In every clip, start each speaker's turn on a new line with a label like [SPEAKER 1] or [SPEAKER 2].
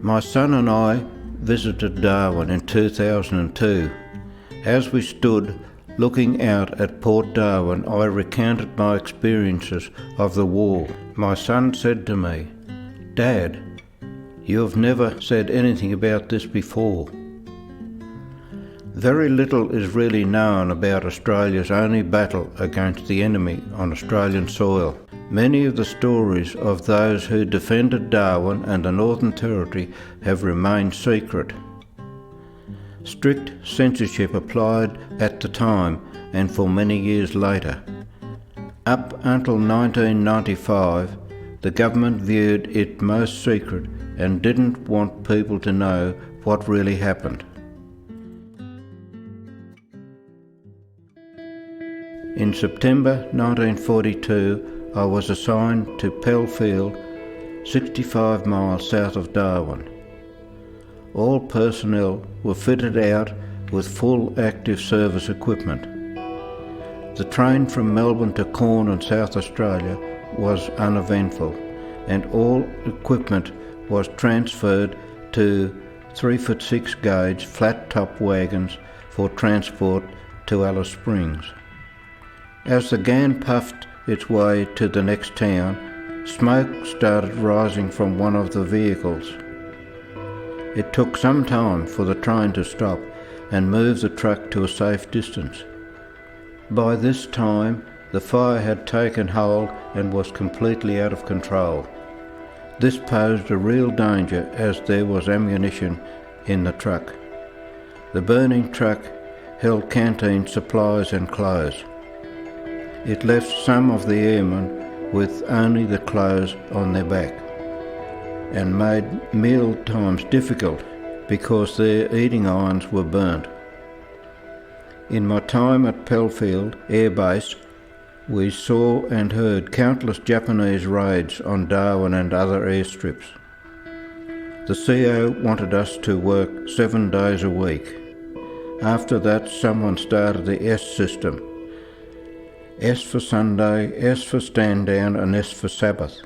[SPEAKER 1] My son and I visited Darwin in 2002. As we stood looking out at Port Darwin, I recounted my experiences of the war. My son said to me, "Dad, you have never said anything about this before." Very little is really known about Australia's only battle against the enemy on Australian soil. Many of the stories of those who defended Darwin and the Northern Territory have remained secret. Strict censorship applied at the time and for many years later. Up until 1995, the government viewed it most secret and didn't want people to know what really happened. In September 1942, I was assigned to Pell Field, 65 miles south of Darwin. All personnel were fitted out with full active service equipment. The train from Melbourne to Cairns in South Australia was uneventful, and all equipment was transferred to 3'6" gauge flat top wagons for transport to Alice Springs. As the GAN puffed its way to the next town, smoke started rising from one of the vehicles. It took some time for the train to stop and move the truck to a safe distance. By this time, the fire had taken hold and was completely out of control. This posed a real danger as there was ammunition in the truck. The burning truck held canteen supplies and clothes. It left some of the airmen with only the clothes on their back and made meal times difficult because their eating irons were burnt. In my time at Pellfield Air Base, we saw and heard countless Japanese raids on Darwin and other airstrips. The CO wanted us to work 7 days a week. After that, someone started the S system. S for Sunday, S for stand down, and S for Sabbath.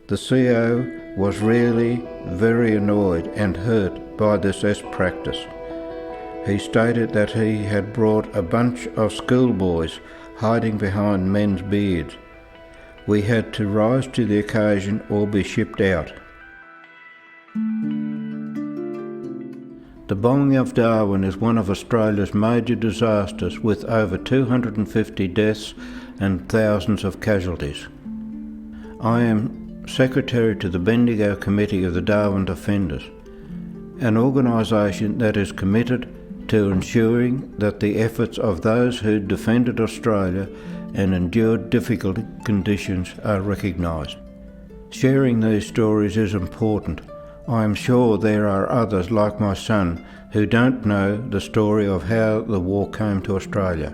[SPEAKER 1] The CO was really very annoyed and hurt by this S practice. He stated that he had brought a bunch of schoolboys hiding behind men's beards. We had to rise to the occasion or be shipped out. The bombing of Darwin is one of Australia's major disasters, with over 250 deaths and thousands of casualties. I am Secretary to the Bendigo Committee of the Darwin Defenders, an organisation that is committed to ensuring that the efforts of those who defended Australia and endured difficult conditions are recognised. Sharing these stories is important. I am sure there are others like my son who don't know the story of how the war came to Australia.